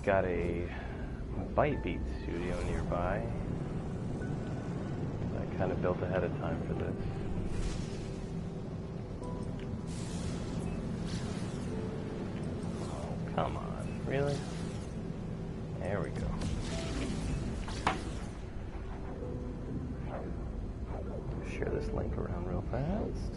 got a ByteBeat studio nearby. I kind of built ahead of time for this. Oh, come on, really? There we go. Share this link around real fast.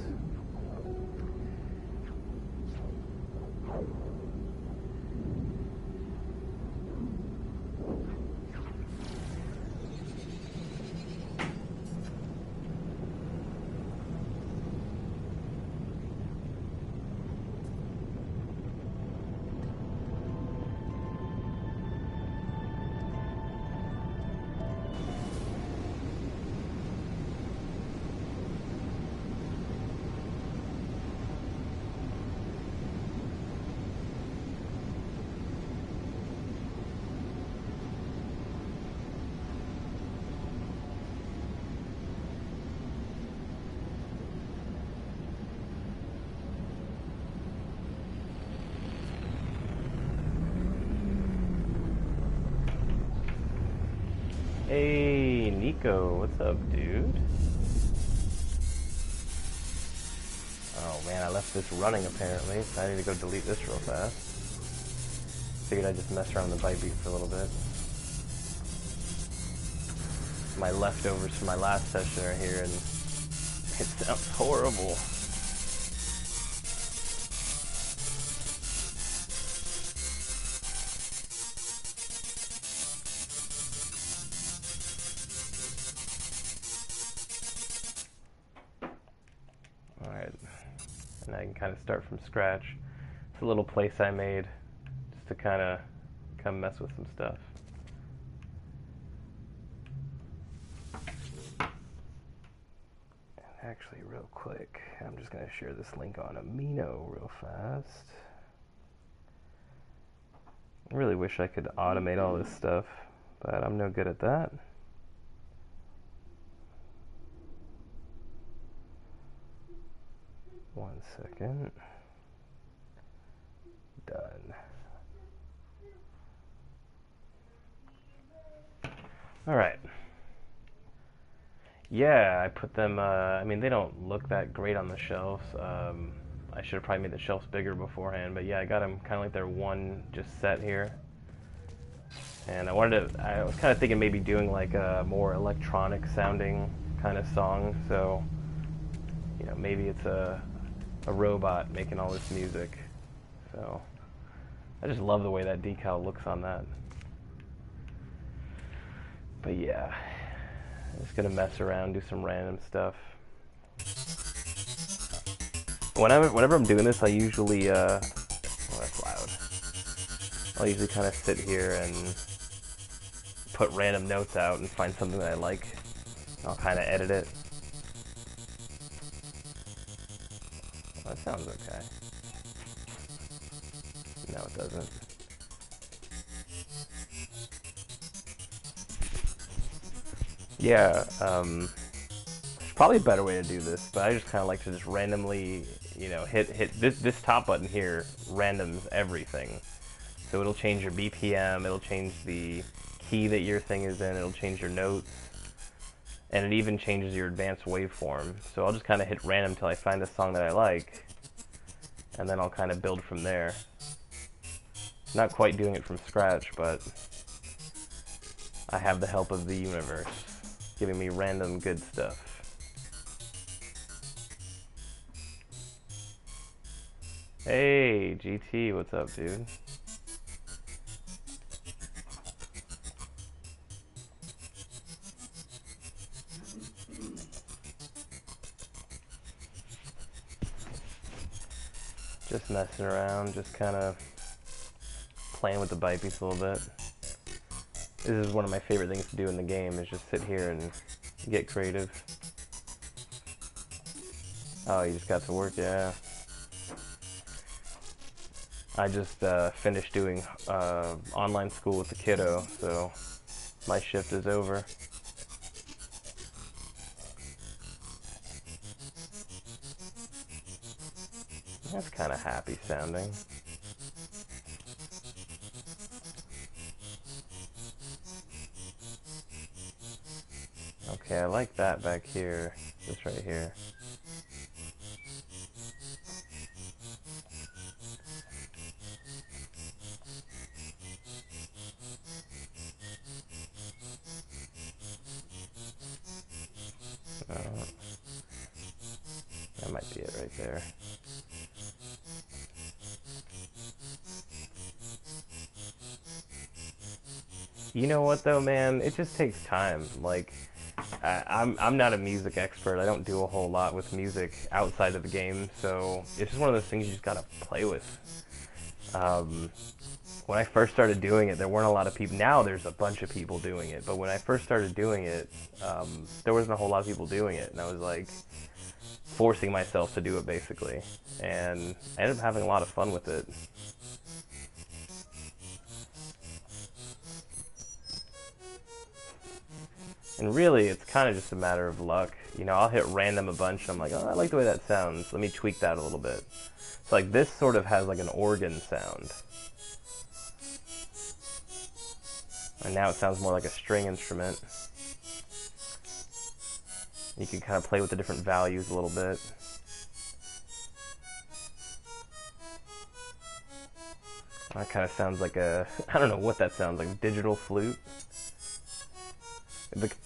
Hey, Nico, what's up, dude? Oh man, I left this running apparently, so I need to go delete this real fast. Figured I'd just mess around with the ByteBeat for a little bit. My leftovers from my last session are here, and it sounds horrible. And I can kind of start from scratch. It's a little place I made just to kind of come mess with some stuff. And actually, real quick, I'm just going to share this link on Amino real fast. I really wish I could automate all this stuff, but I'm no good at that. One second. Done. All right. Yeah, I put them, I mean, they don't look that great on the shelves. I should have probably made the shelves bigger beforehand, but yeah, I got them kind of like they're one just set here. And I was kind of thinking maybe doing like a more electronic sounding kind of song, so, you know, maybe it's a robot making all this music. So I just love the way that decal looks on that. But yeah, I'm just gonna mess around, do some random stuff. Whenever I'm doing this, I usually oh, that's loud. I'll usually kind of sit here and put random notes out and find something that I like. I'll kind of edit it. That sounds okay. No, it doesn't. Yeah, there's probably a better way to do this, but I just kind of like to just randomly, you know, hit this top button here randoms everything. So it'll change your BPM, it'll change the key that your thing is in, it'll change your notes, and it even changes your advanced waveform. So I'll just kind of hit random until I find a song that I like, and then I'll kind of build from there. Not quite doing it from scratch, but I have the help of the universe giving me random good stuff. Hey, GT, what's up, dude? Just messing around, just kind of playing with the ByteBeats a little bit. This is one of my favorite things to do in the game, is just sit here and get creative. Oh, you just got to work, yeah. I just finished doing online school with the kiddo, so my shift is over. That's kind of happy sounding. Okay, I like that back here. This right here. That might be it right there. You know what though, man? It just takes time. Like, I'm not a music expert. I don't do a whole lot with music outside of the game, so it's just one of those things you just gotta play with. When I first started doing it, there weren't a lot of people. Now there's a bunch of people doing it, but when I first started doing it, there wasn't a whole lot of people doing it, and I was like forcing myself to do it basically, and I ended up having a lot of fun with it. And really, it's kind of just a matter of luck. You know, I'll hit random a bunch, and I'm like, oh, I like the way that sounds. Let me tweak that a little bit. So like this sort of has like an organ sound. And now it sounds more like a string instrument. You can kind of play with the different values a little bit. That kind of sounds like a, I don't know what that sounds like, digital flute.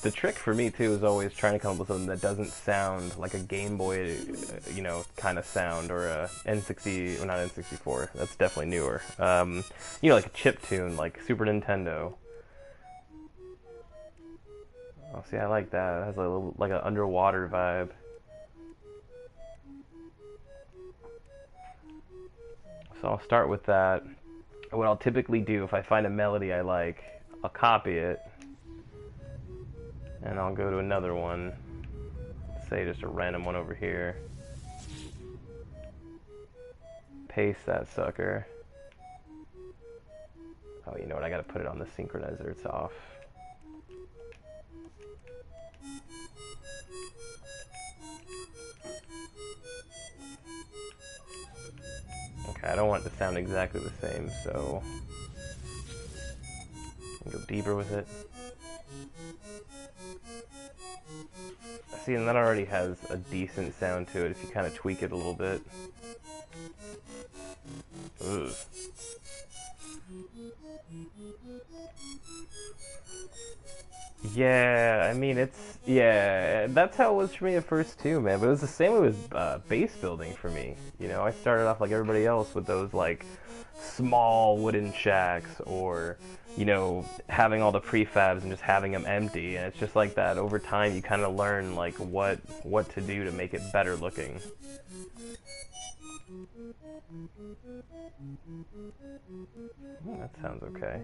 The trick for me too is always trying to come up with something that doesn't sound like a Game Boy, you know, kind of sound, or a N60, well, not N64. That's definitely newer. You know, like a chip tune, like Super Nintendo. Oh, see, I like that. It has a little, like an underwater vibe. So I'll start with that. What I'll typically do, if I find a melody I like, I'll copy it, and I'll go to another one, say just a random one over here, paste that sucker. Oh, you know what, I gotta put it on the synchronizer, it's off. Okay, I don't want it to sound exactly the same, so I'll go deeper with it. See, and that already has a decent sound to it if you kind of tweak it a little bit. Ugh. Yeah, I mean, yeah, that's how it was for me at first too, man. But it was the same way with base building for me. You know, I started off like everybody else with those like small wooden shacks, or you know, having all the prefabs and just having them empty. And it's just like that. Over time, you kind of learn like what to do to make it better looking. That sounds okay.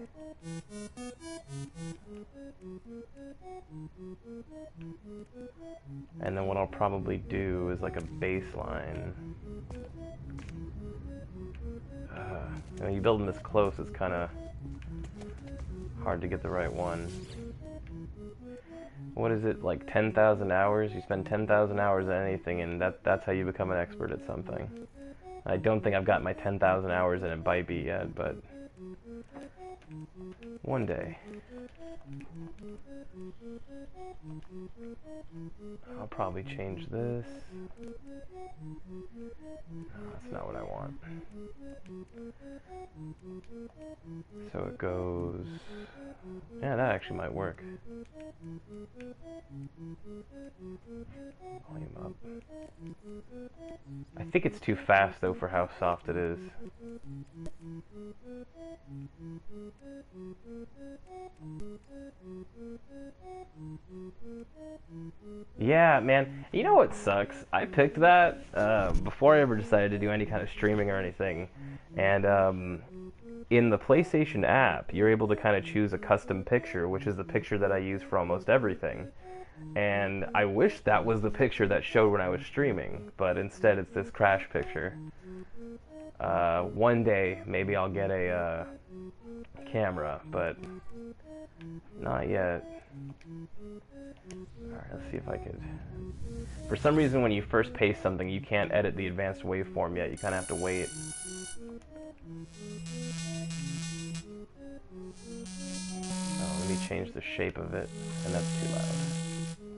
And then what I'll probably do is like a bass line. When you build them this close, it's kind of hard to get the right one. What is it, like 10,000 hours? You spend 10,000 hours at anything, and that's how you become an expert at something. I don't think I've got my 10,000 hours in a ByteBeat yet, but one day. I'll probably change this. No, that's not what I want. So it goes... Yeah, that actually might work. Volume up. I think it's too fast though for how soft it is. Yeah, man. You know what sucks? I picked that before I ever decided to do any kind of streaming or anything. And in the PlayStation app, you're able to kind of choose a custom picture, which is the picture that I use for almost everything. And I wish that was the picture that showed when I was streaming, but instead it's this crash picture. One day, maybe I'll get a camera, but not yet. Alright, let's see if I could... For some reason, when you first paste something, you can't edit the advanced waveform yet. You kind of have to wait. Oh, let me change the shape of it, and that's too loud.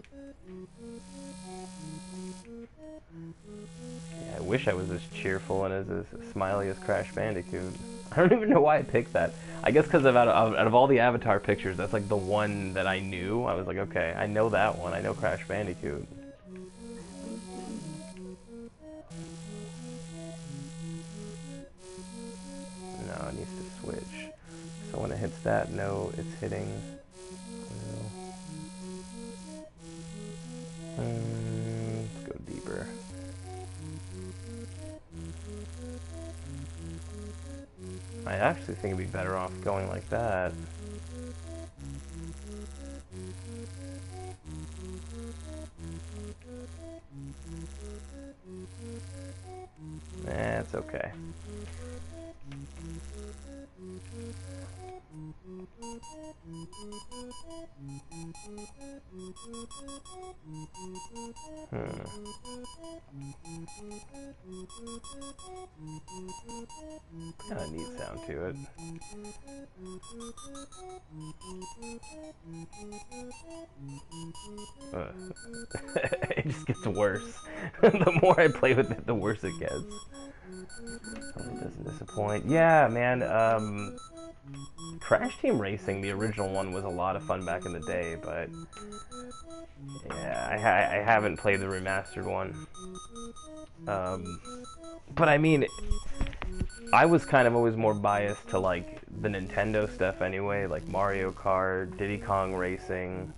wish I was as cheerful and as smiley as Crash Bandicoot. I don't even know why I picked that. I guess because out of all the Avatar pictures, that's like the one that I knew. I was like, okay, I know that one. I know Crash Bandicoot. No, it needs to switch. So when it hits that note, it's hitting... let's go deeper. I actually think it'd be better off going like that. It's okay. Got a neat sound to it. It just gets worse. The more I play with it, the worse it gets. Hope it doesn't disappoint. Yeah, man, Crash Team Racing, the original one, was a lot of fun back in the day, but yeah, I haven't played the remastered one. But I mean, I was kind of always more biased to like the Nintendo stuff anyway, like Mario Kart, Diddy Kong Racing.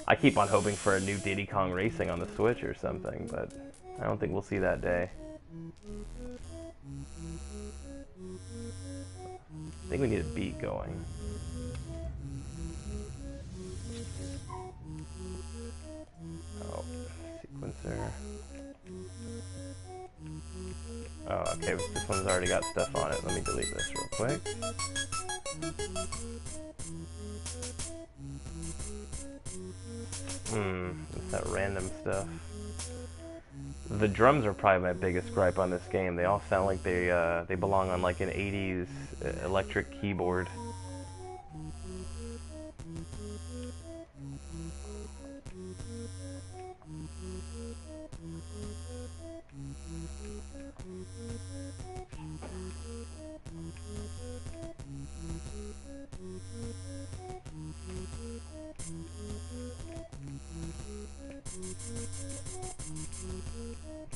I keep on hoping for a new Diddy Kong Racing on the Switch or something, but I don't think we'll see that day. I think we need a beat going. Oh, sequencer. Oh, okay, this one's already got stuff on it. Let me delete this real quick. It's that random stuff. The drums are probably my biggest gripe on this game. They all sound like they belong on like an 80s electric keyboard.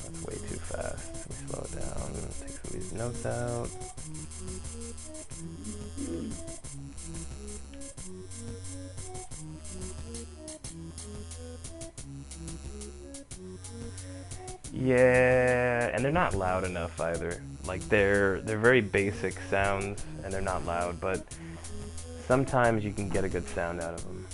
That's way too fast. Let me slow it down. Take some of these notes out. Yeah, and they're not loud enough either. Like they're very basic sounds and they're not loud, but sometimes you can get a good sound out of them.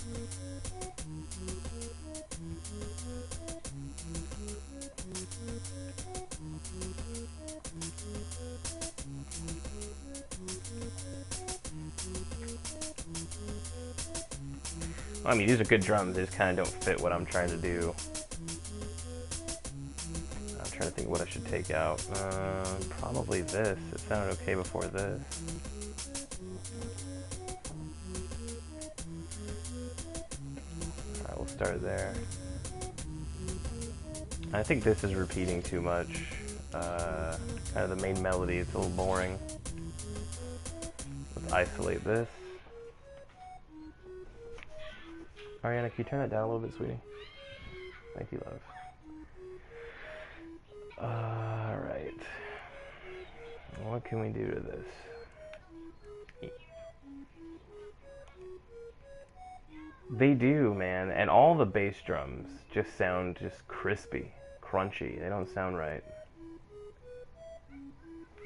I mean, these are good drums, they just kind of don't fit what I'm trying to do. I'm trying to think what I should take out. Probably this. It sounded okay before this. Alright, we'll start there. I think this is repeating too much. Kind of the main melody, it's a little boring. Let's isolate this. Ariana, can you turn that down a little bit, sweetie? Thank you, love. Alright. What can we do to this? They do, man. And all the bass drums just sound just crispy, crunchy. They don't sound right.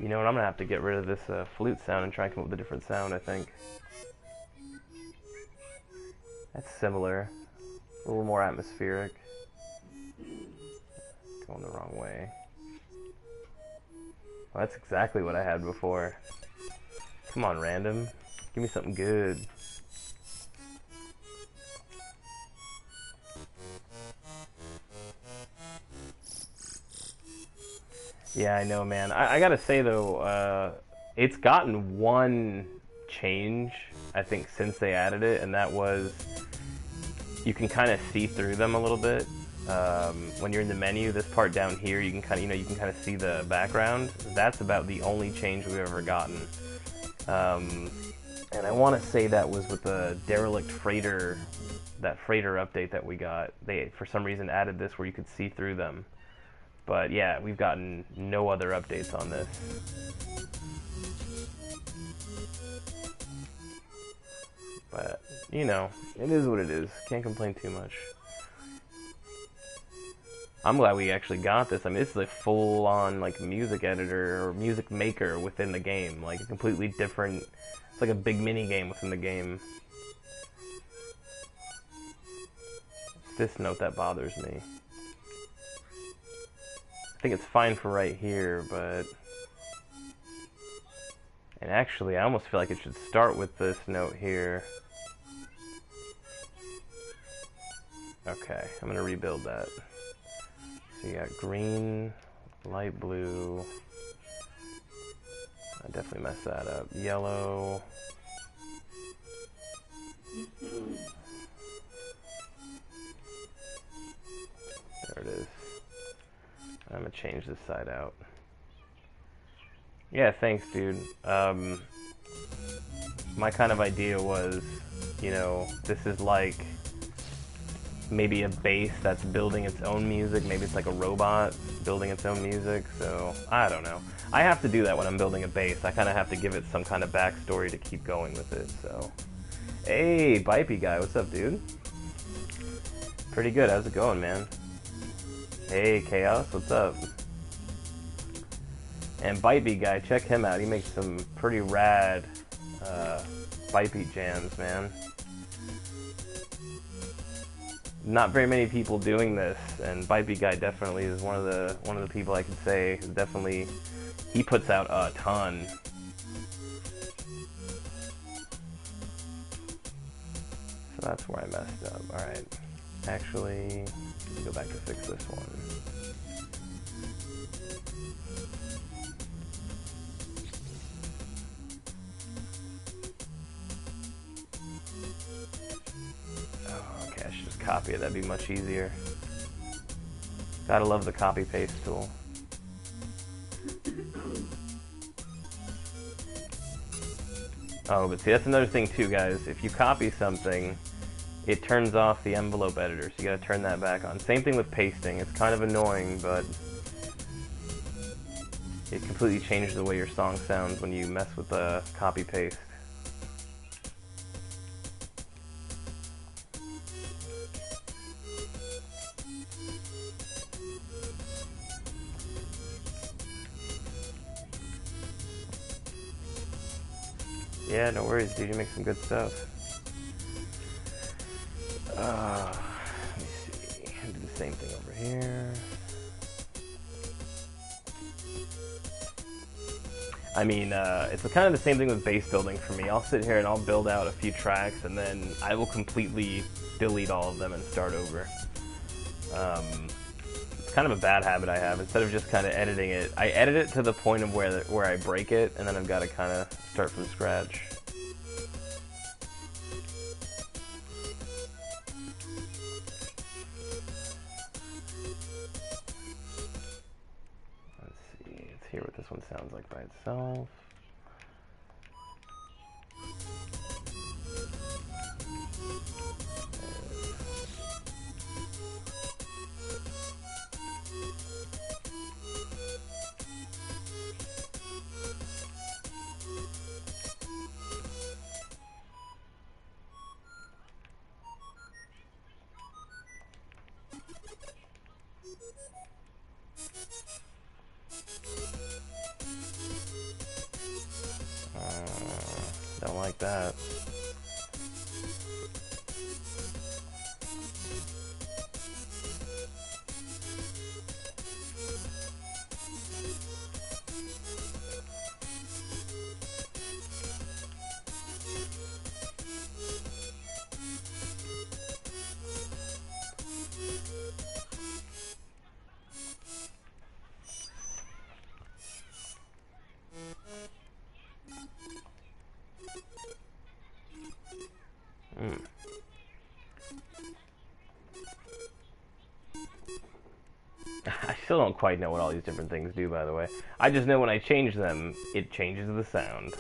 You know what? I'm going to have to get rid of this flute sound and try and come up with a different sound, I think. That's similar. A little more atmospheric. Going the wrong way. Well, that's exactly what I had before. Come on, random. Give me something good. Yeah, I know, man. I gotta say, though, it's gotten one change, I think, since they added it, and that was you can kind of see through them a little bit. when you're in the menu, this part down here, you can kind of, you can kind of see the background. That's about the only change we've ever gotten. And I want to say that was with the derelict freighter, that freighter update that we got. They, for some reason, added this where you could see through them. But yeah, we've gotten no other updates on this. But, you know, it is what it is. Can't complain too much. I'm glad we actually got this. I mean, this is a full-on, like, music editor or music maker within the game. Like, a completely different... It's like a big mini-game within the game. It's this note that bothers me. I think it's fine for right here, but... And actually, I almost feel like it should start with this note here. Okay, I'm going to rebuild that. So you got green, light blue. I definitely messed that up. Yellow. There it is. I'm going to change this side out. Yeah, thanks, dude. My kind of idea was, you know, this is like maybe a bass that's building its own music. Maybe it's like a robot building its own music. So, I don't know. I have to do that when I'm building a bass. I kind of have to give it some kind of backstory to keep going with it, so. Hey, ByteBeat guy, what's up, dude? Pretty good, how's it going, man? Hey, Chaos, what's up? And ByteBeat guy, check him out. He makes some pretty rad ByteBeat jams, man. Not very many people doing this, and ByteBeat guy definitely is one of the people I could say is definitely, he puts out a ton. So that's where I messed up. All right, actually, let's go back to fix this one. Okay, I should just copy it. That'd be much easier. Gotta love the copy paste tool. Oh, but see, that's another thing too, guys. If you copy something, it turns off the envelope editor, so you gotta turn that back on. Same thing with pasting. It's kind of annoying, but it completely changes the way your song sounds when you mess with the copy paste. Yeah, no worries, dude. You make some good stuff. Let me see. I'll do the same thing over here. I mean, it's kind of the same thing with bass building for me. I'll sit here and I'll build out a few tracks, and then I will completely delete all of them and start over. It's kind of a bad habit I have. Instead of just kind of editing it, I edit it to the point of where I break it, and then I've got to kind of start from scratch. Let's hear what this one sounds like by itself. Don't like that. still don't quite know what all these different things do, by the way. I just know when I change them, it changes the sound.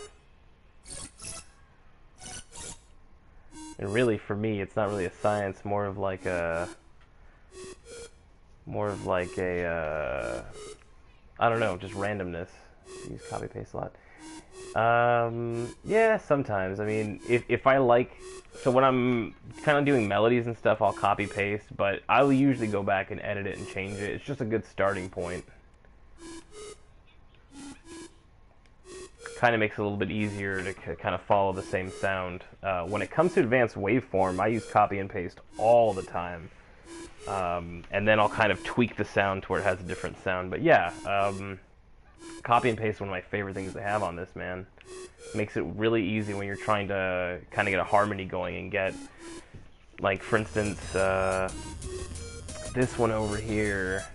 And really, for me, it's not really a science, more of like a... I don't know, just randomness. I use copy-paste a lot. Yeah, sometimes. I mean, if I like... So when I'm kind of doing melodies and stuff, I'll copy-paste, but I'll usually go back and edit it and change it. It's just a good starting point. Kind of makes it a little bit easier to kind of follow the same sound. When it comes to advanced waveform, I use copy and paste all the time. And then I'll kind of tweak the sound to where it has a different sound. But yeah, copy and paste is one of my favorite things to have on this, man. Makes it really easy when you're trying to kind of get a harmony going and get, like, for instance, this one over here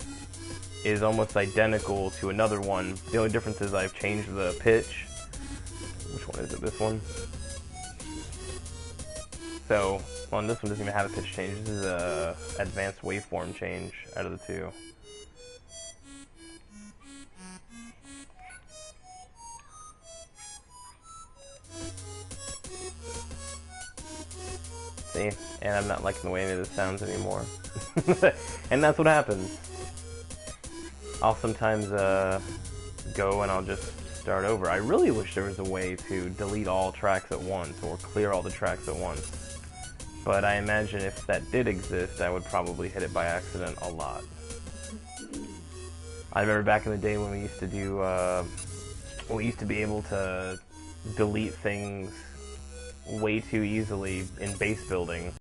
is almost identical to another one. The only difference is I've changed the pitch. Which one is it? This one? So, well, this one doesn't even have a pitch change. This is a advanced waveform change out of the two. See? And I'm not liking the way any of this sounds anymore. And that's what happens. I'll sometimes go and I'll just start over. I really wish there was a way to delete all tracks at once or clear all the tracks at once. But I imagine if that did exist, I would probably hit it by accident a lot. I remember back in the day when we used to do, we used to be able to delete things way too easily in base building.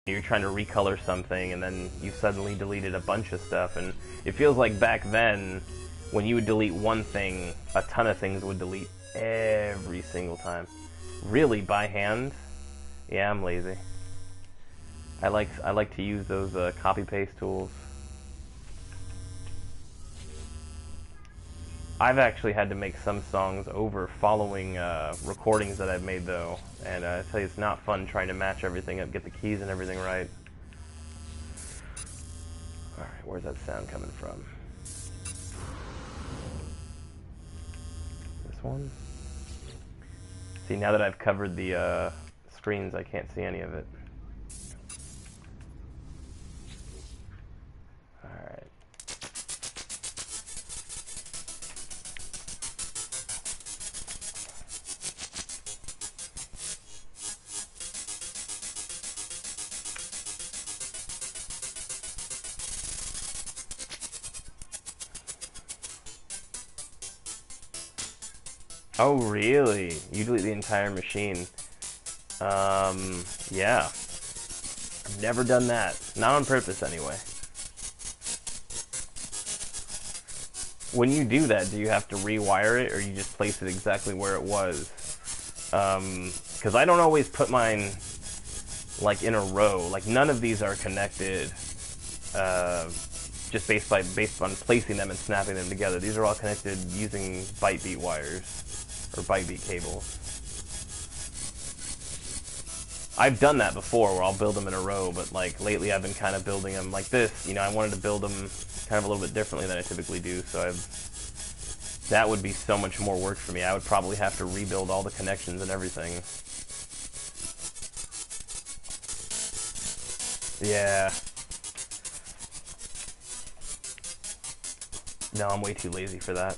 You're trying to recolor something and then you suddenly deleted a bunch of stuff, and it feels like back then when you would delete one thing, a ton of things would delete every single time. Really, by hand? Yeah, I'm lazy. I like to use those copy-paste tools. I've actually had to make some songs over following recordings that I've made, though, and I tell you, it's not fun trying to match everything up, get the keys and everything right. Alright, where's that sound coming from? This one? See, now that I've covered the screens, I can't see any of it. Alright. Oh, really? You delete the entire machine? Yeah. I've never done that. Not on purpose, anyway. When you do that, do you have to rewire it, or you just place it exactly where it was? Because I don't always put mine, like, in a row. Like, none of these are connected, just based on placing them and snapping them together. These are all connected using ByteBeat wires. Or ByteBeat cables. I've done that before where I'll build them in a row, but like lately I've been kind of building them like this. You know, I wanted to build them kind of a little bit differently than I typically do, so that would be so much more work for me. I would probably have to rebuild all the connections and everything. Yeah. No, I'm way too lazy for that.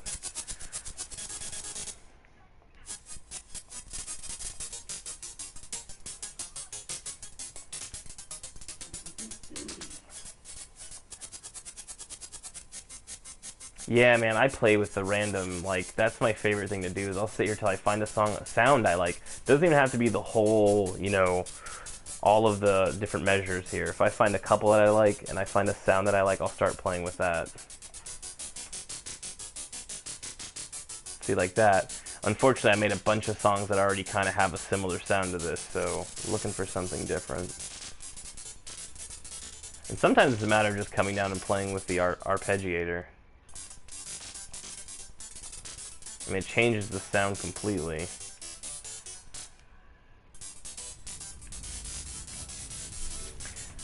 Yeah, man, I play with the random, like, that's my favorite thing to do, is I'll sit here till I find a sound I like. Doesn't even have to be the whole, you know, all of the different measures here. If I find a couple that I like, and I find a sound that I like, I'll start playing with that. See, like that. Unfortunately, I made a bunch of songs that already kind of have a similar sound to this, so looking for something different. And sometimes it's a matter of just coming down and playing with the arpeggiator. I mean, it changes the sound completely.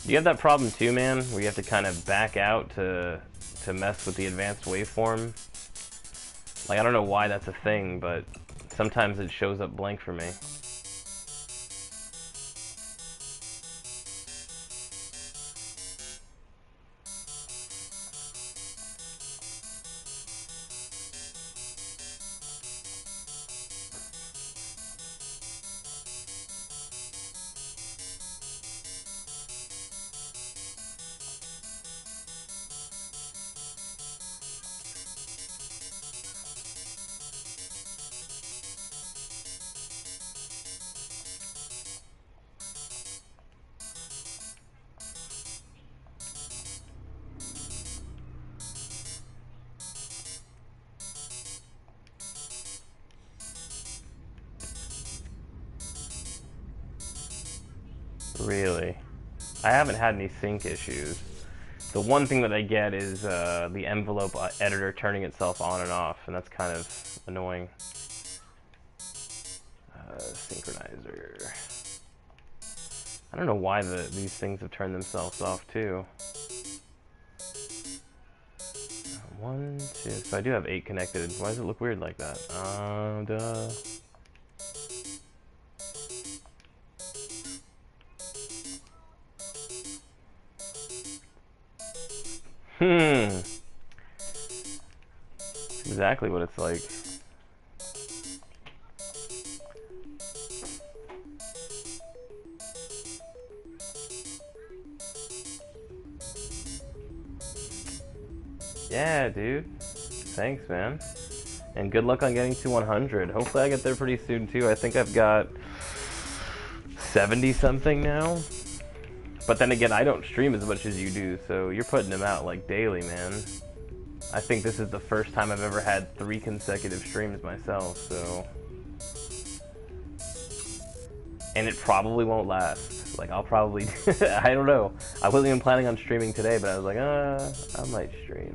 Do you have that problem too, man? Where you have to kind of back out to mess with the advanced waveform? Like, I don't know why that's a thing, but sometimes it shows up blank for me. Really? I haven't had any sync issues. The one thing that I get is the envelope editor turning itself on and off, and that's kind of annoying. Synchronizer. I don't know why these things have turned themselves off too. 1, 2. So I do have 8 connected. Why does it look weird like that? Duh. Exactly what it's like. Yeah, dude. Thanks, man. And good luck on getting to 100. Hopefully I get there pretty soon, too. I think I've got 70-something now. But then again, I don't stream as much as you do, so you're putting them out, like, daily, man. I think this is the first time I've ever had 3 consecutive streams myself, so... And it probably won't last. Like, I'll probably... I don't know. I wasn't even planning on streaming today, but I was like, I might stream.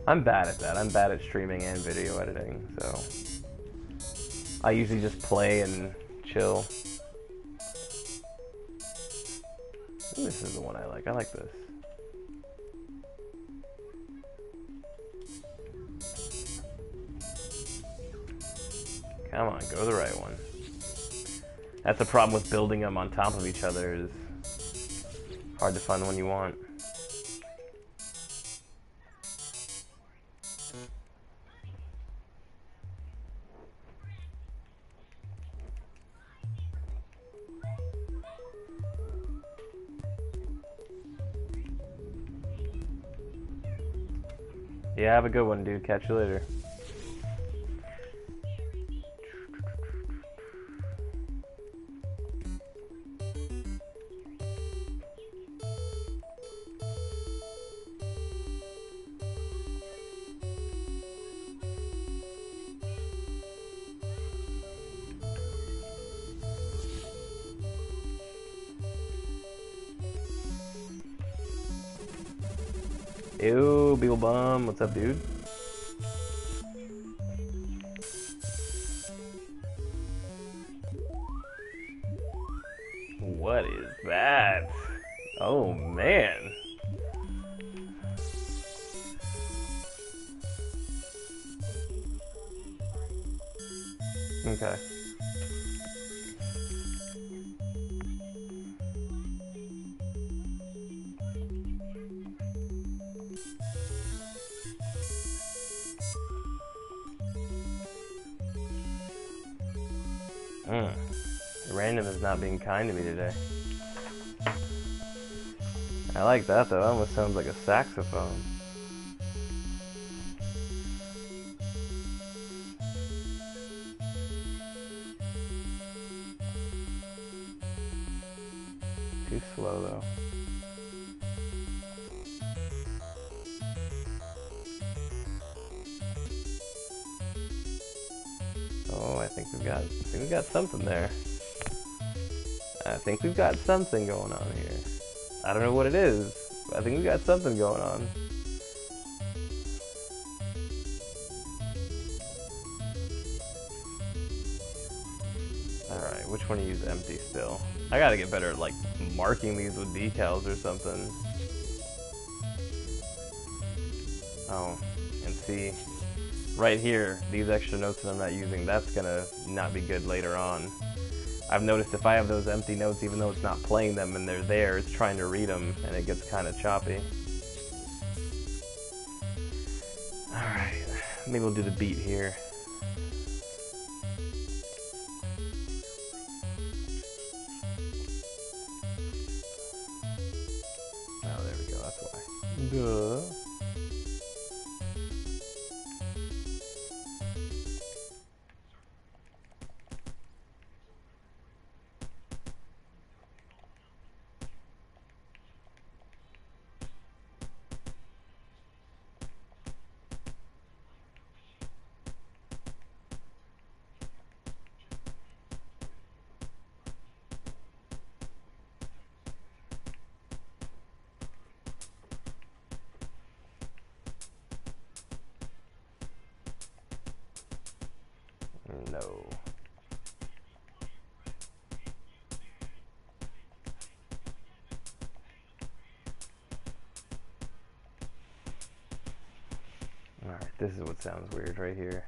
I'm bad at that. I'm bad at streaming and video editing, so... I usually just play and chill. Ooh, this is the one I like. I like this. Come on, go the right one. That's the problem with building them on top of each other, is hard to find the one you want. Yeah, have a good one, dude. Catch you later. Ew, Beetle Bum. What's up, dude? What is that? Oh, man. Okay. Random is not being kind to me today. I like that though, it almost sounds like a saxophone. Too slow though. Oh, I think we've got something there. I think we've got something going on here. I don't know what it is, but I think we've got something going on. Alright, which just want to use empty still. I gotta get better at like marking these with decals or something. Oh, and see, right here, these extra notes that I'm not using, that's gonna not be good later on. I've noticed if I have those empty notes, even though it's not playing them and they're there, it's trying to read them, and it gets kind of choppy. Alright, maybe we'll do the beat here. Oh, there we go, that's why. Duh. No. Alright, this is what sounds weird right here.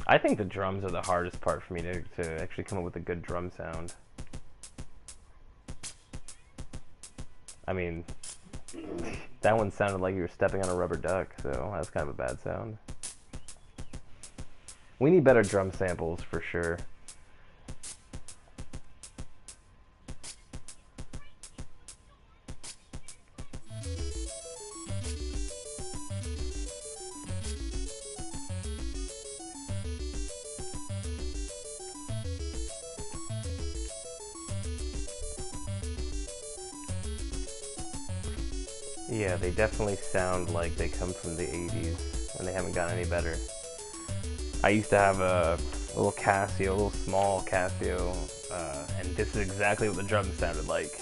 I think the drums are the hardest part for me to actually come up with a good drum sound. I mean, that one sounded like you were stepping on a rubber duck, so that's kind of a bad sound. We need better drum samples for sure. Yeah, they definitely sound like they come from the 80s, and they haven't gotten any better. I used to have a little Casio, a little small Casio, and this is exactly what the drums sounded like.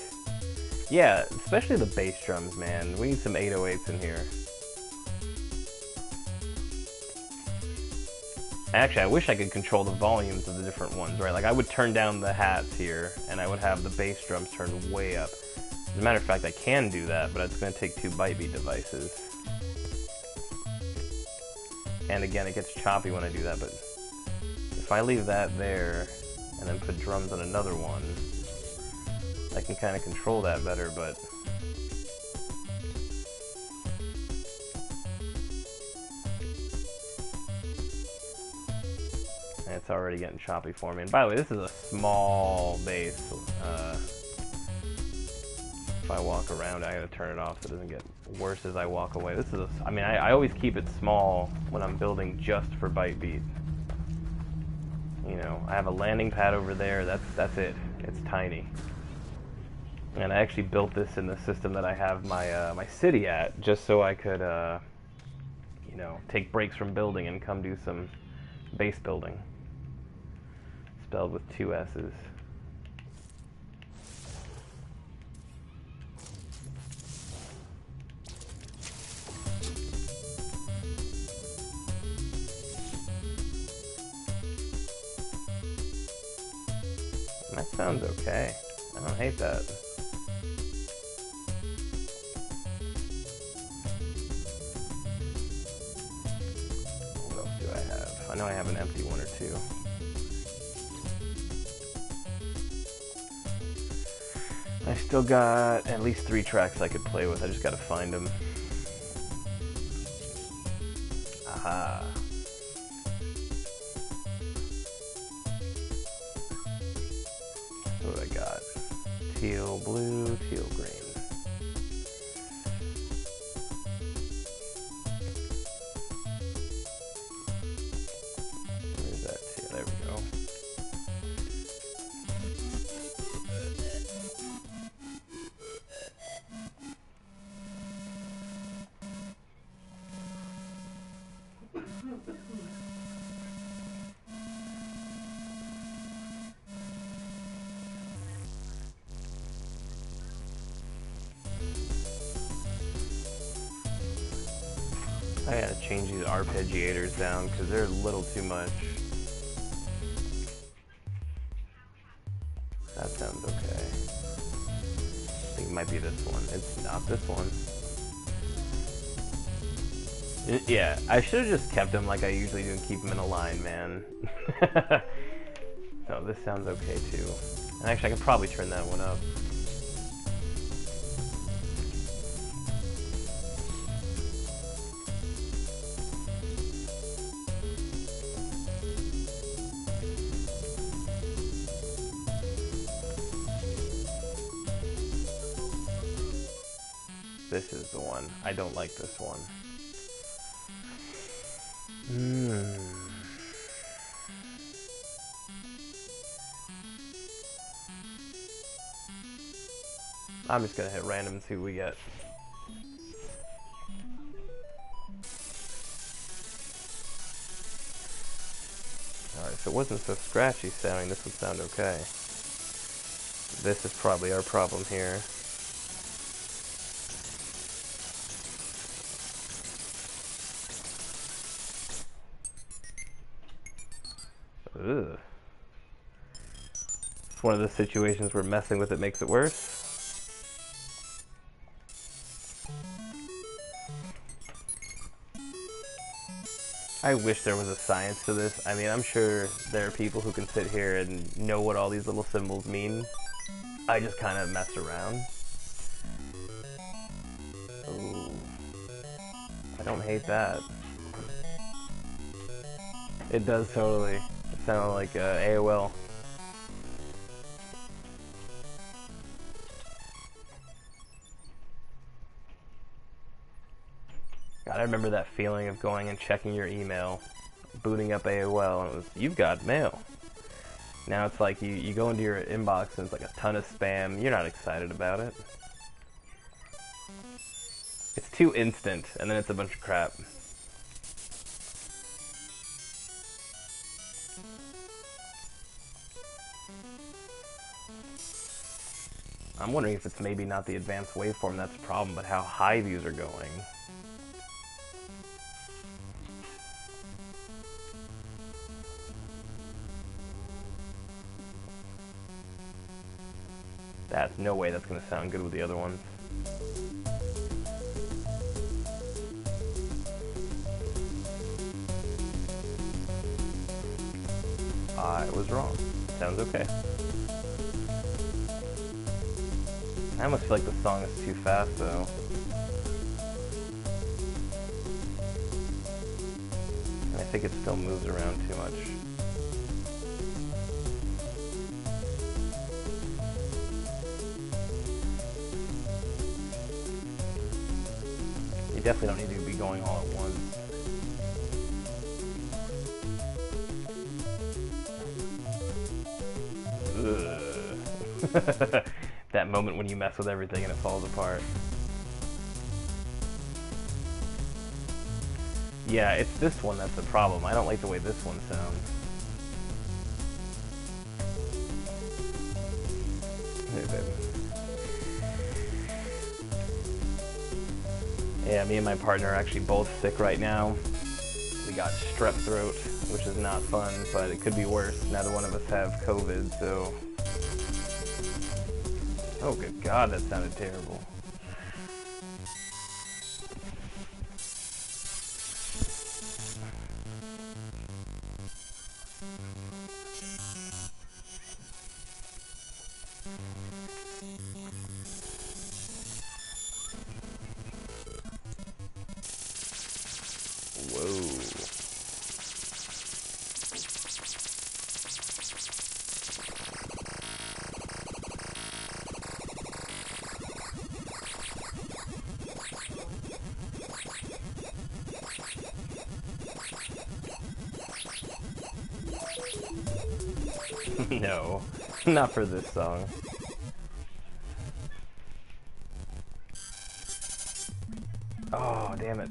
Yeah, especially the bass drums, man. We need some 808s in here. Actually, I wish I could control the volumes of the different ones, right? Like, I would turn down the hats here, and I would have the bass drums turned way up. As a matter of fact, I can do that, but it's going to take 2 ByteBeat devices. And again, it gets choppy when I do that, but if I leave that there, and then put drums on another one, I can kind of control that better, but... And it's already getting choppy for me. And by the way, this is a small bass. If I walk around, I gotta turn it off so it doesn't get worse as I walk away. This is I mean, I always keep it small when I'm building just for ByteBeat. You know, I have a landing pad over there, that's it. It's tiny. And I actually built this in the system that I have my my city at, just so I could, you know, take breaks from building and come do some base building. Spelled with 2 S's. That sounds okay. I don't hate that. What else do I have? I know I have an empty one or two. I still got at least 3 tracks I could play with. I just gotta find them. Aha. What do I got? Teal blue, teal green. Where's that teal? There we go. I gotta change these arpeggiators down because they're a little too much. That sounds okay. I think it might be this one. It's not this one. Yeah, I should have just kept them like I usually do and keep them in a line, man. No, this sounds okay too. And actually, I can probably turn that one up. This is the one. I don't like this one. I'm just gonna hit random and see what we get. Alright, so it wasn't so scratchy sounding. This would sound okay. This is probably our problem here. Ugh. It's one of those situations where messing with it makes it worse. I wish there was a science to this. I mean, I'm sure there are people who can sit here and know what all these little symbols mean. I just kind of mess around. Ooh. I don't hate that. It does totally. It sounds like AOL. God, I remember that feeling of going and checking your email, booting up AOL, and it was, you've got mail. Now it's like you go into your inbox and it's like a ton of spam. You're not excited about it. It's too instant, and then it's a bunch of crap. I'm wondering if it's maybe not the advanced waveform that's the problem, but how high these are going. That's no way that's going to sound good with the other ones. I was wrong. Sounds okay. I almost feel like the song is too fast, though. And I think it still moves around too much. You definitely don't need to be going all at once. Ugh. That moment when you mess with everything and it falls apart. Yeah, it's this one that's the problem. I don't like the way this one sounds. Hey, baby. Yeah, me and my partner are actually both sick right now. We got strep throat, which is not fun, but it could be worse. Neither one of us have COVID, so... Oh, good God, that sounded terrible. Whoa. No, not for this song. Oh, damn it.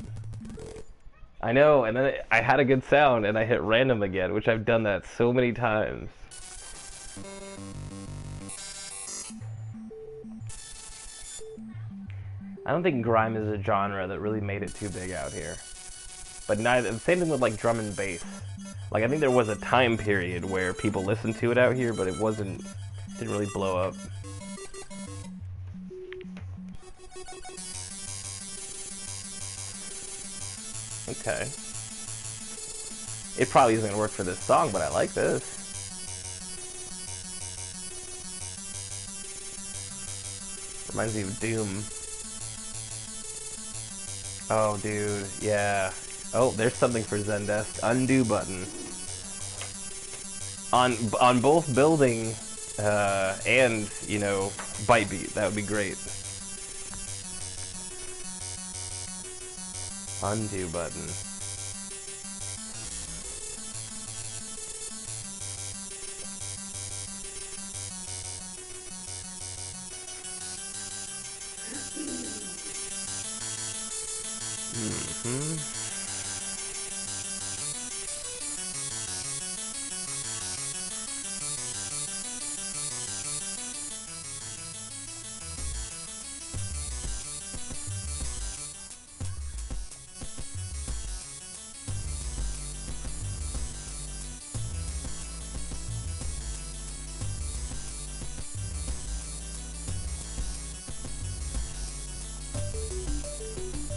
I know, and then I had a good sound, and I hit random again, which I've done that so many times. I don't think grime is a genre that really made it too big out here. But neither, same thing with like drum and bass. Like I think there was a time period where people listened to it out here, but it didn't really blow up. Okay. It probably isn't gonna work for this song, but I like this. Reminds me of Doom. Oh, dude, yeah. Oh, there's something for Zendesk. Undo button. On both building and, you know, ByteBeat. That would be great. Undo button.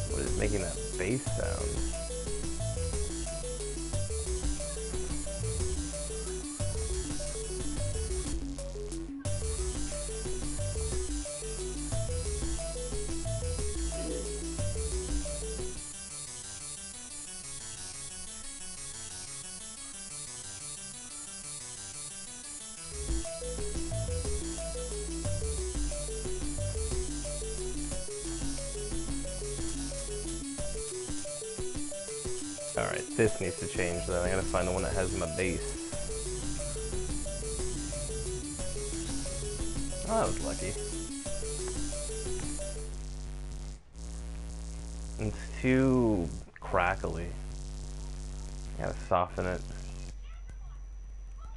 What is making that bass sound? Alright, this needs to change then. I gotta find the one that has my bass. Oh, that was lucky. It's too crackly. Gotta soften it.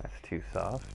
That's too soft.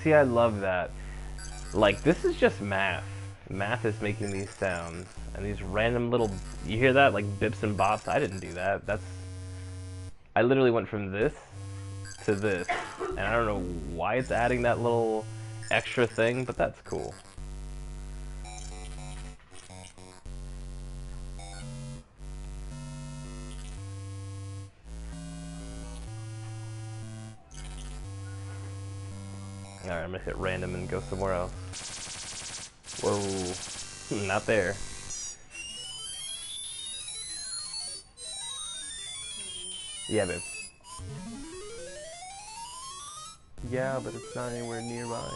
See, I love that. Like, this is just math. Math is making these sounds. And these random little... You hear that? Like, bips and bops? I didn't do that. That's... I literally went from this to this. And I don't know why it's adding that little extra thing, but that's cool. Alright, I'm gonna hit random and go somewhere else. Whoa. Not there. Yeah, babe. Yeah, but it's not anywhere nearby.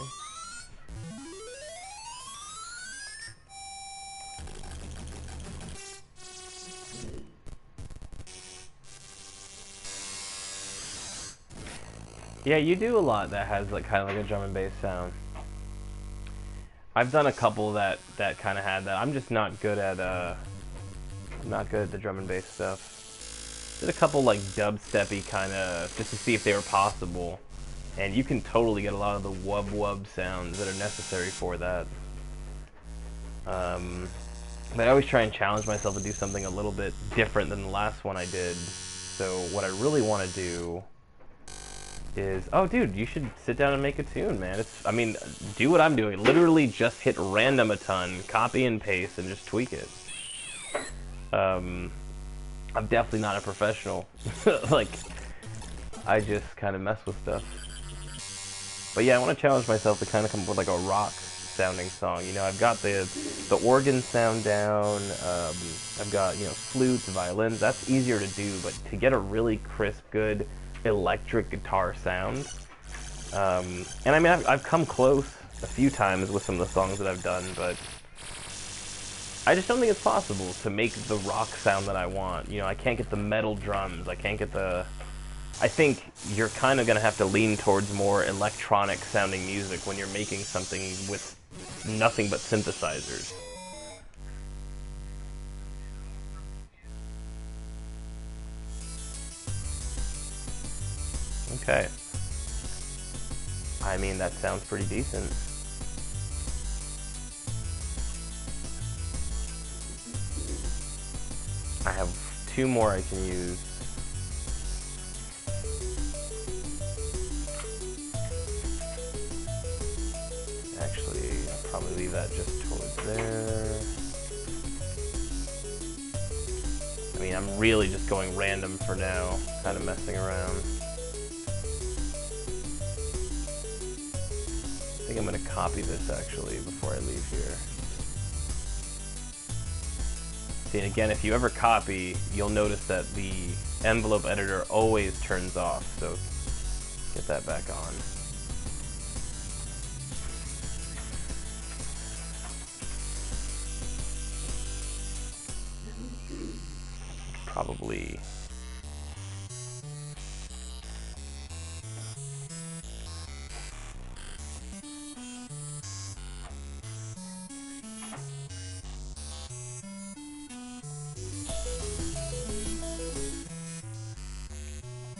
Yeah, you do a lot that has like kind of like a drum and bass sound. I've done a couple that kind of had that. I'm just not good at the drum and bass stuff. Did a couple like dubsteppy kind of just to see if they were possible, and you can totally get a lot of the wub wub sounds that are necessary for that. But I always try and challenge myself to do something a little bit different than the last one I did. So what I really want to do is, oh dude, you should sit down and make a tune, man. I mean, do what I'm doing. Literally just hit random a ton, copy and paste, and just tweak it. I'm definitely not a professional. Like, I just kind of mess with stuff. But yeah, I want to challenge myself to kind of come up with like a rock sounding song. You know, I've got the organ sound down. I've got, you know, flutes, violins. That's easier to do, but to get a really crisp, good electric guitar sound. And I mean, I've come close a few times with some of the songs that I've done, but I just don't think it's possible to make the rock sound that I want. You know, I can't get the metal drums. I can't get the... I think you're kind of going to have to lean towards more electronic sounding music when you're making something with nothing but synthesizers. Okay. I mean, that sounds pretty decent. I have 2 more I can use. Actually, I'll probably leave that just towards there. I mean, I'm really just going random for now, kind of messing around. I think I'm going to copy this actually before I leave here. See, and again, if you ever copy, you'll notice that the envelope editor always turns off, so get that back on. Probably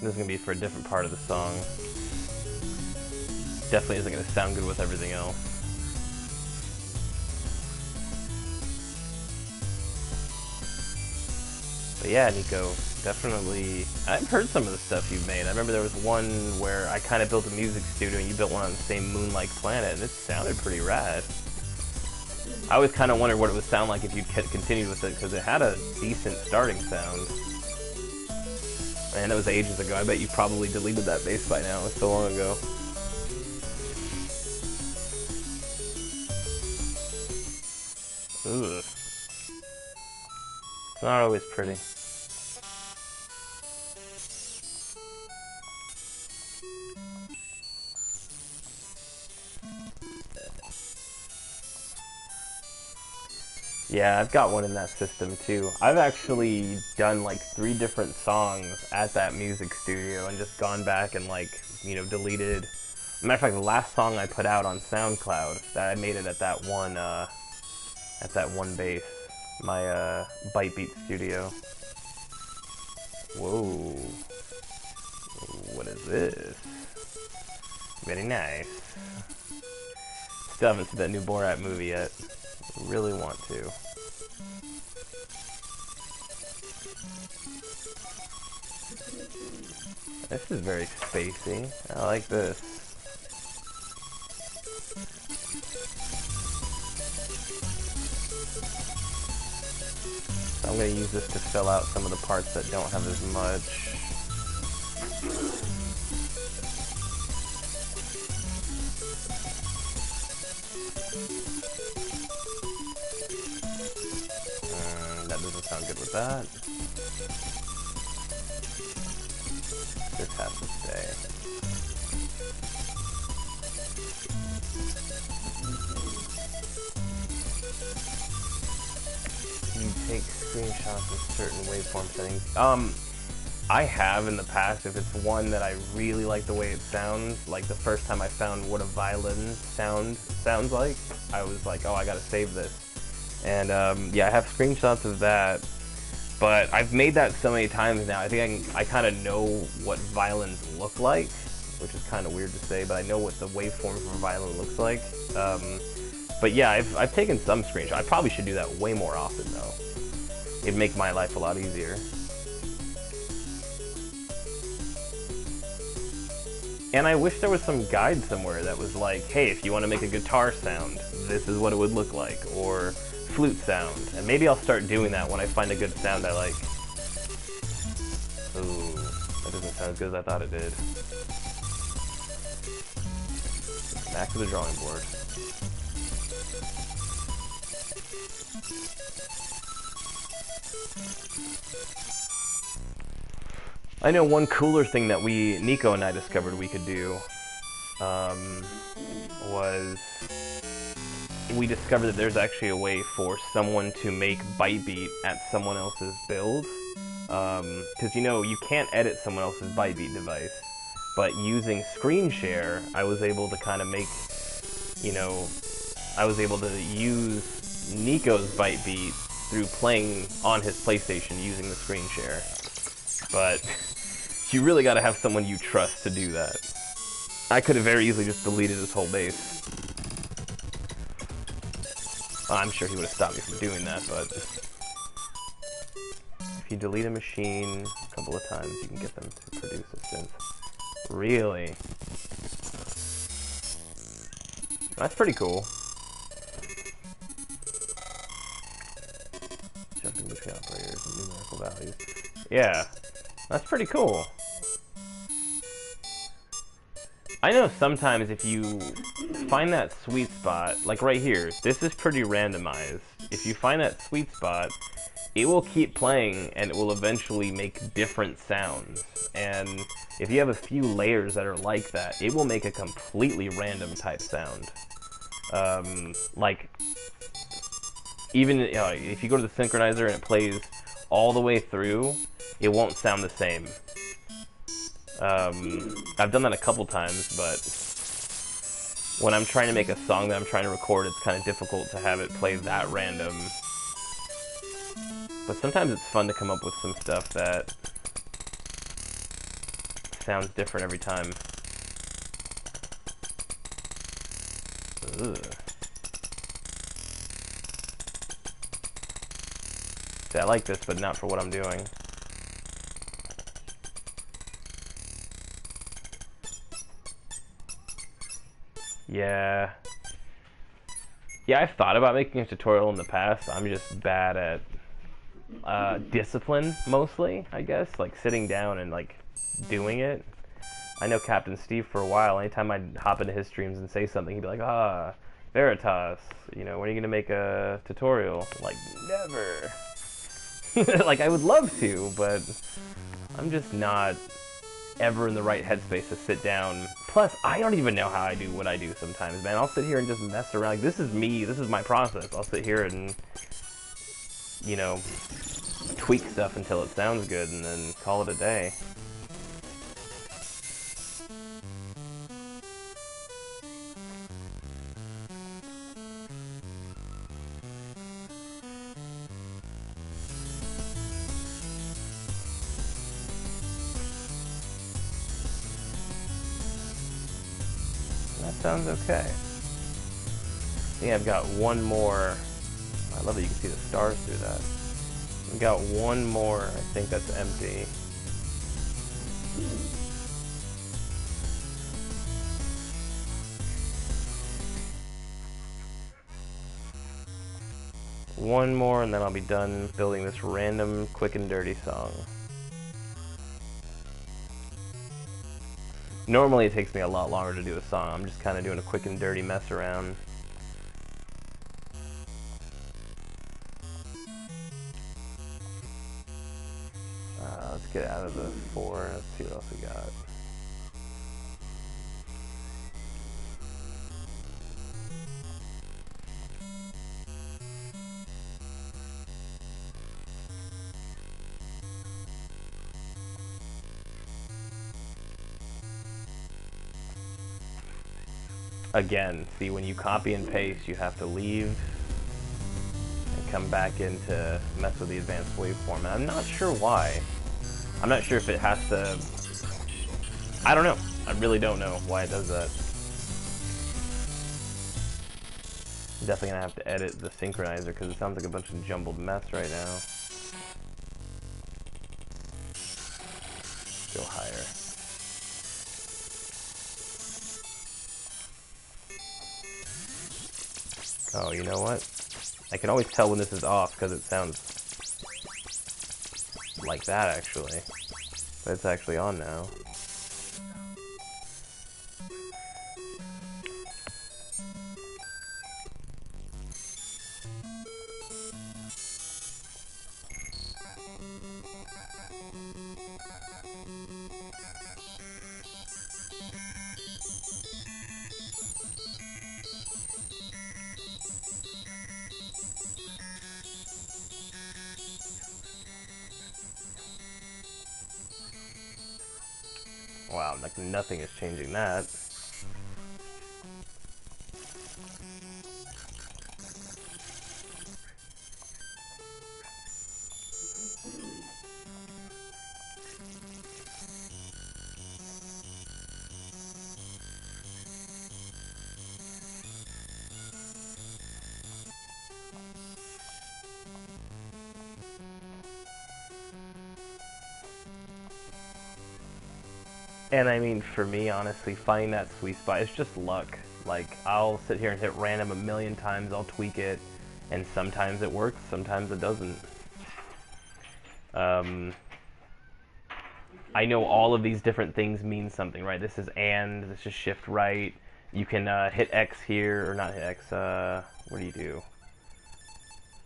this is going to be for a different part of the song. Definitely isn't going to sound good with everything else. But yeah, Nico, definitely... I've heard some of the stuff you've made. I remember there was one where I kind of built a music studio and you built one on the same moon-like planet, and it sounded pretty rad. I always kind of wondered what it would sound like if you'd continued with it, because it had a decent starting sound. Man, that was ages ago. I bet you probably deleted that bass by now. It was so long ago. Ugh. It's not always pretty. Yeah, I've got one in that system too. I've actually done like 3 different songs at that music studio and just gone back and like, you know, deleted. Matter of fact, the last song I put out on SoundCloud, that I made it at that one base, my ByteBeat studio. Whoa, what is this? Very nice. Still haven't seen that new Borat movie yet. Really want to. This is very spacey. I like this. So I'm going to use this to fill out some of the parts that don't have as much. That doesn't sound good with that. This has to stay. You take screenshots of certain waveform settings. I have in the past. If it's one that I really like the way it sounds, like the first time I found what a violin sounds like, I was like, oh, I gotta save this. And yeah, I have screenshots of that, but I've made that so many times now. I think I kind of know what violins look like, which is kind of weird to say, but I know what the waveform for a violin looks like. But yeah, I've taken some screenshots. I probably should do that way more often though. It'd make my life a lot easier. And I wish there was some guide somewhere that was like, hey, if you want to make a guitar sound, this is what it would look like, or flute sound. And maybe I'll start doing that when I find a good sound I like. Ooh, that doesn't sound as good as I thought it did. Back to the drawing board. I know one cooler thing that Nico and I discovered we could do was we discovered that there's actually a way for someone to make ByteBeat at someone else's build. Because, you know, you can't edit someone else's ByteBeat device. But using screen share, I was able to kind of make, you know, I was able to use Nico's ByteBeat through playing on his PlayStation using the screen share. But you really got to have someone you trust to do that. I could have very easily just deleted his whole base. Well, I'm sure he would have stopped me from doing that, but if you delete a machine a couple of times, you can get them to produce a synth. Really? That's pretty cool. Jumping between operators and numerical values. Yeah, that's pretty cool. I know sometimes if you find that sweet spot, like right here, this is pretty randomized. If you find that sweet spot, it will keep playing and it will eventually make different sounds. And if you have a few layers that are like that, it will make a completely random type sound. Like, even if you go to the synchronizer and it plays all the way through, it won't sound the same. I've done that a couple times, but when I'm trying to make a song that I'm trying to record, it's kind of difficult to have it play that random. But sometimes it's fun to come up with some stuff that sounds different every time. Ugh. See, I like this, but not for what I'm doing. Yeah. Yeah, I've thought about making a tutorial in the past. I'm just bad at discipline, mostly, I guess. Like, sitting down and, like, doing it. I know Captain Steve for a while. Anytime I'd hop into his streams and say something, he'd be like, ah, Veritas, you know, when are you going to make a tutorial? Like, never. Like, I would love to, but I'm just not ever in the right headspace to sit down. Plus, I don't even know how I do what I do sometimes, man. I'll sit here and just mess around. Like, this is me. This is my process. I'll sit here and, you know, tweak stuff until it sounds good and then call it a day. That sounds okay. I think I've got one more. I love that you can see the stars through that. We've got one more, I think that's empty. One more and then I'll be done building this random quick and dirty song. Normally it takes me a lot longer to do a song. I'm just kind of doing a quick and dirty mess around. Let's get out of the 4. Let's see what else we got. Again, see, when you copy and paste, you have to leave and come back in to mess with the advanced waveform. And I'm not sure why. I'm not sure if it has to... I don't know. I really don't know why it does that. I'm definitely going to have to edit the synchronizer because it sounds like a bunch of jumbled mess right now. Go higher. Oh, you know what? I can always tell when this is off because it sounds like that, actually. But it's actually on now. Wow, like nothing is changing that. And I mean, for me, honestly, finding that sweet spot is just luck. Like, I'll sit here and hit random a million times, I'll tweak it, and sometimes it works, sometimes it doesn't. I know all of these different things mean something, right? This is and, this is shift right. You can hit X here, or not hit X, what do you do?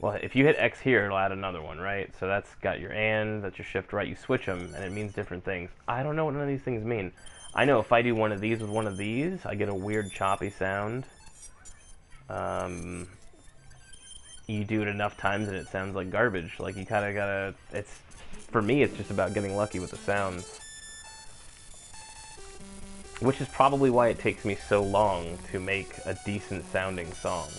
Well, if you hit X here, it'll add another one, right? So that's got your and, that's your shift right. You switch them, and it means different things. I don't know what none of these things mean. I know if I do one of these with one of these, I get a weird choppy sound. You do it enough times, and it sounds like garbage. Like, you kind of gotta... For me, it's just about getting lucky with the sounds. Which is probably why it takes me so long to make a decent sounding song.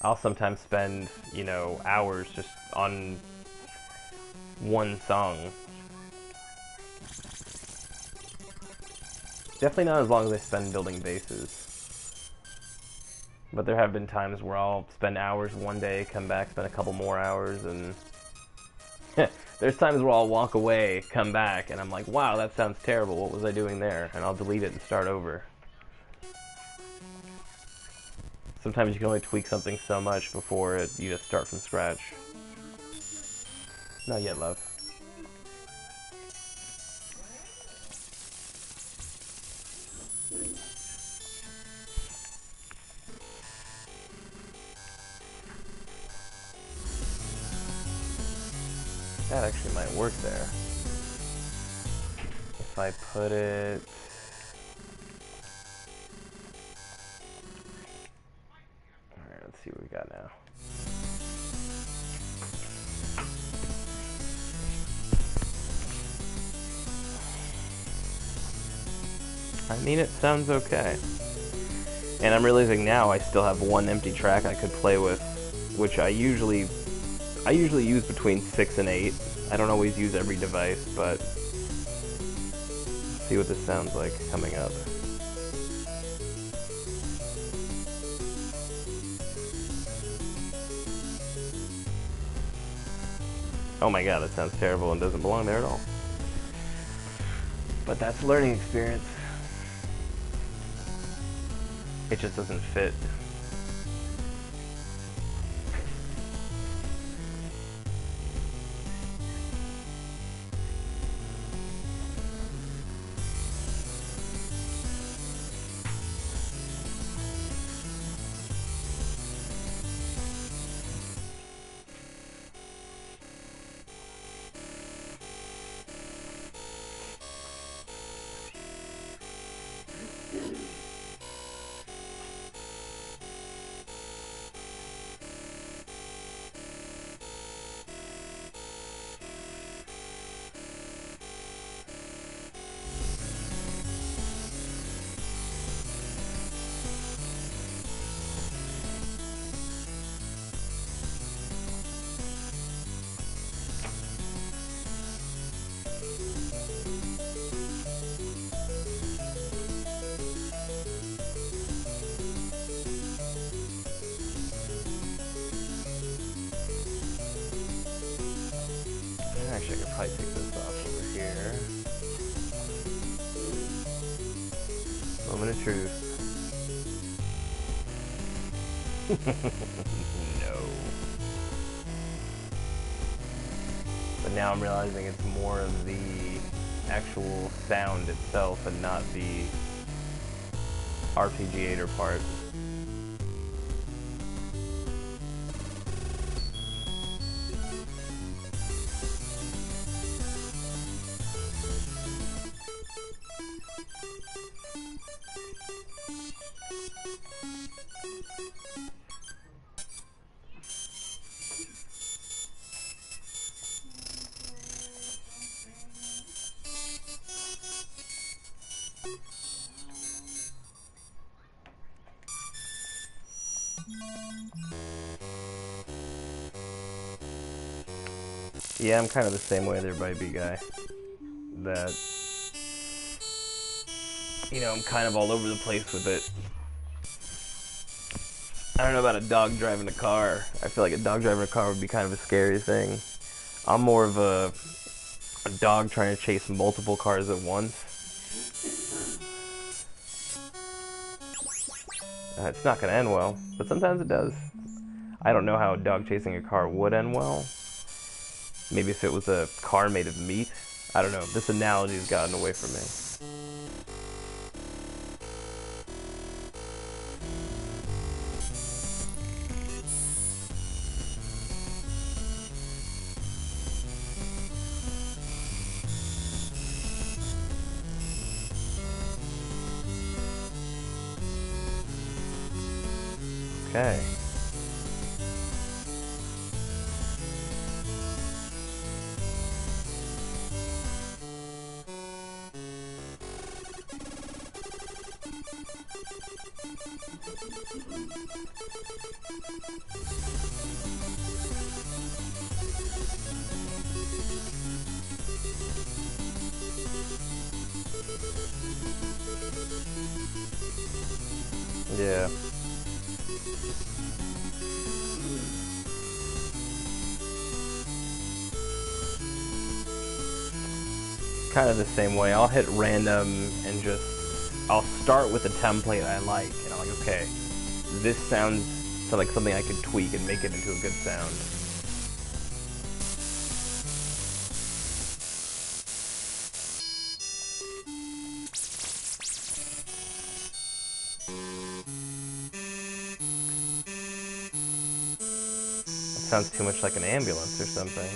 I'll sometimes spend, you know, hours just on one song. Definitely not as long as I spend building bases. But there have been times where I'll spend hours one day, come back, spend a couple more hours, and... There's times where I'll walk away, come back, and I'm like, wow, that sounds terrible, what was I doing there? And I'll delete it and start over. Sometimes you can only tweak something so much before you just start from scratch. Not yet, love. That actually might work there. If I put it... Alright, let's see what we got now. I mean, it sounds okay. And I'm realizing now I still have one empty track I could play with, which I usually use between 6 and 8. I don't always use every device, but let's see what this sounds like coming up. Oh my god, that sounds terrible and doesn't belong there at all. But that's a learning experience. It just doesn't fit. Actually, I could probably take this off over here. Moment of truth. No. But now I'm realizing it's more of the actual sound itself and not the arpeggiator part. Yeah, I'm kind of the same way there, ByteBeat guy. That, you know, I'm kind of all over the place with it. I don't know about a dog driving a car. I feel like a dog driving a car would be kind of a scary thing. I'm more of a dog trying to chase multiple cars at once. It's not going to end well, but sometimes it does. I don't know how a dog chasing a car would end well. Maybe if it was a car made of meat. I don't know. This analogy has gotten away from me. Okay. Yeah. Kind of the same way. I'll hit random and I'll start with a template I like, and I'm like, okay, this sounds like something I could tweak and make it into a good sound. It sounds too much like an ambulance or something.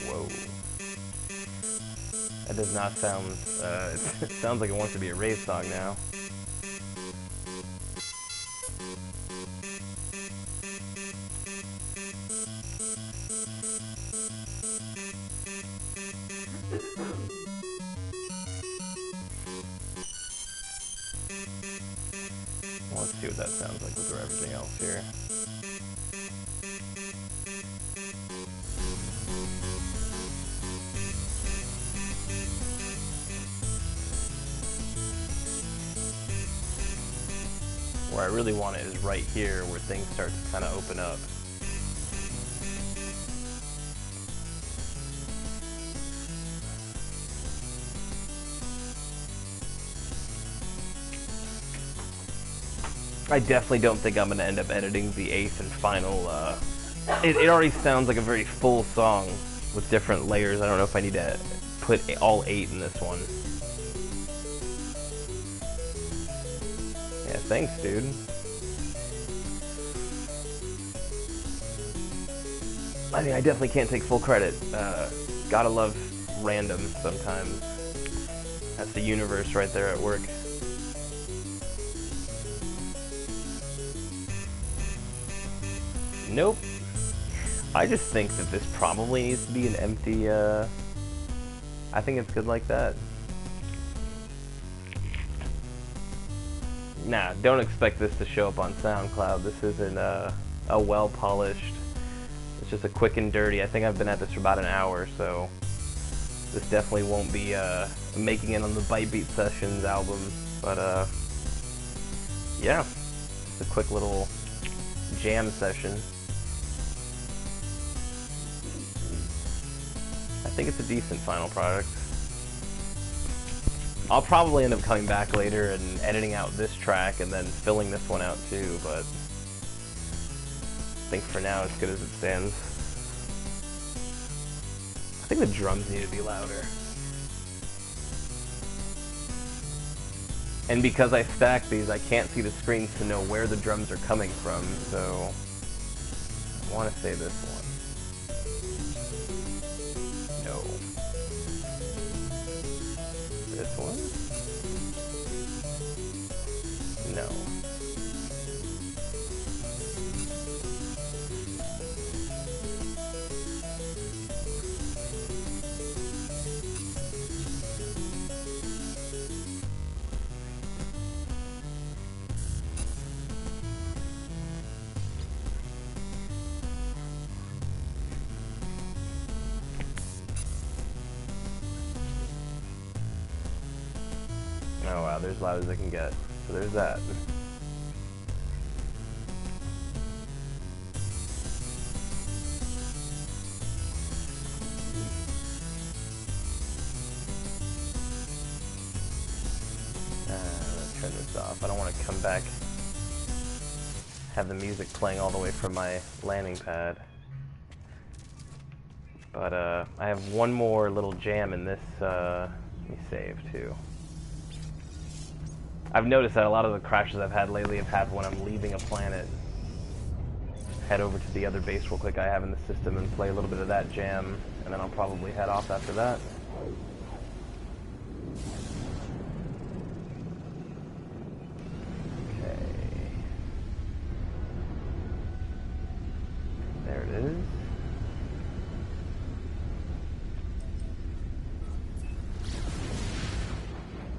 Whoa. That does not sound, it sounds like it wants to be a rave song now. Let's see what that sounds like with everything else here. Where I really want it is right here, where things start to kind of open up. I definitely don't think I'm going to end up editing the 8th and final. It already sounds like a very full song with different layers. I don't know if I need to put all 8 in this one. Yeah, thanks, dude. I mean, I definitely can't take full credit. Gotta love random sometimes. That's the universe right there at work. Nope. I just think that this probably needs to be an empty, I think it's good like that. Nah, don't expect this to show up on SoundCloud. This isn't a well-polished. It's just a quick and dirty. I think I've been at this for about an hour, so this definitely won't be making it on the ByteBeat Sessions album. But yeah, just a quick little jam session. I think it's a decent final product. I'll probably end up coming back later and editing out this track and then filling this one out too, but I think for now it's good as it stands. I think the drums need to be louder. And because I stacked these, I can't see the screens to know where the drums are coming from, so I want to say this one. No. This one? No. they're as loud as they can get. So there's that. Let's turn this off. I don't want to come back, have the music playing all the way from my landing pad. But I have one more little jam in this. Let me save too. I've noticed that a lot of the crashes I've had lately have happened when I'm leaving a planet. Head over to the other base real quick I have in the system and play a little bit of that jam, and then I'll probably head off after that. There it is.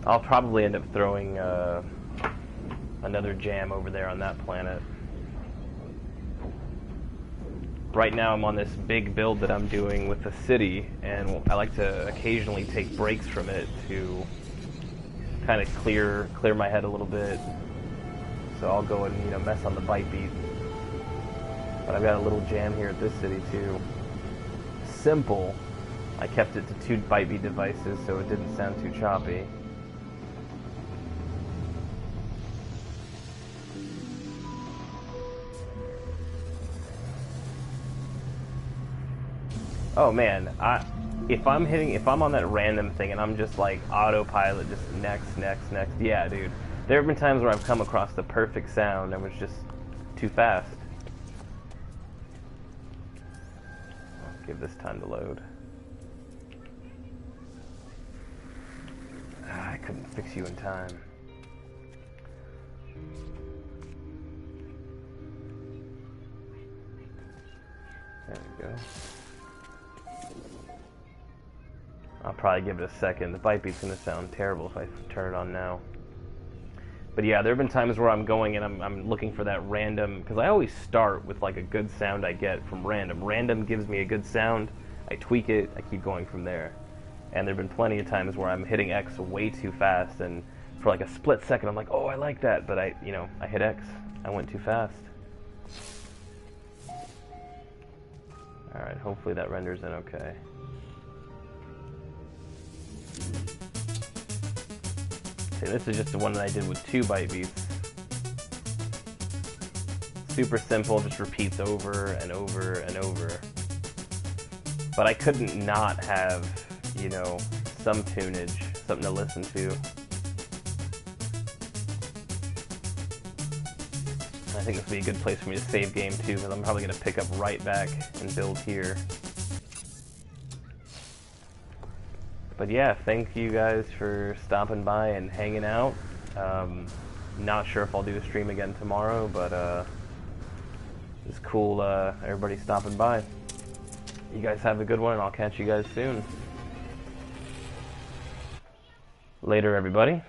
I'll probably end up throwing another jam over there on that planet. Right now I'm on this big build that I'm doing with the city, and I like to occasionally take breaks from it to kind of clear my head a little bit. So I'll go and, you know, mess on the ByteBeat. But I've got a little jam here at this city too. Simple. I kept it to 2 ByteBeat devices so it didn't sound too choppy. Oh man, if I'm on that random thing and I'm just like autopilot, just next, yeah dude. There have been times where I've come across the perfect sound and was just too fast. I'll give this time to load. I couldn't fix you in time. There we go. I'll probably give it a second. The ByteBeat's going to sound terrible if I turn it on now. But yeah, there have been times where I'm going and I'm looking for that random, because I always start with like a good sound I get from random. Random gives me a good sound, I tweak it, I keep going from there. And there have been plenty of times where I'm hitting X way too fast, and for like a split second I'm like, oh, I like that, but I hit X, I went too fast. Alright, hopefully that renders in okay. See, this is just the one that I did with 2 ByteBeats. Super simple, just repeats over and over and over. But I couldn't not have, you know, some tunage, something to listen to. I think this would be a good place for me to save game too, because I'm probably going to pick up right back and build here. But yeah, thank you guys for stopping by and hanging out. Not sure if I'll do a stream again tomorrow, but it's cool everybody stopping by. You guys have a good one, and I'll catch you guys soon. Later, everybody.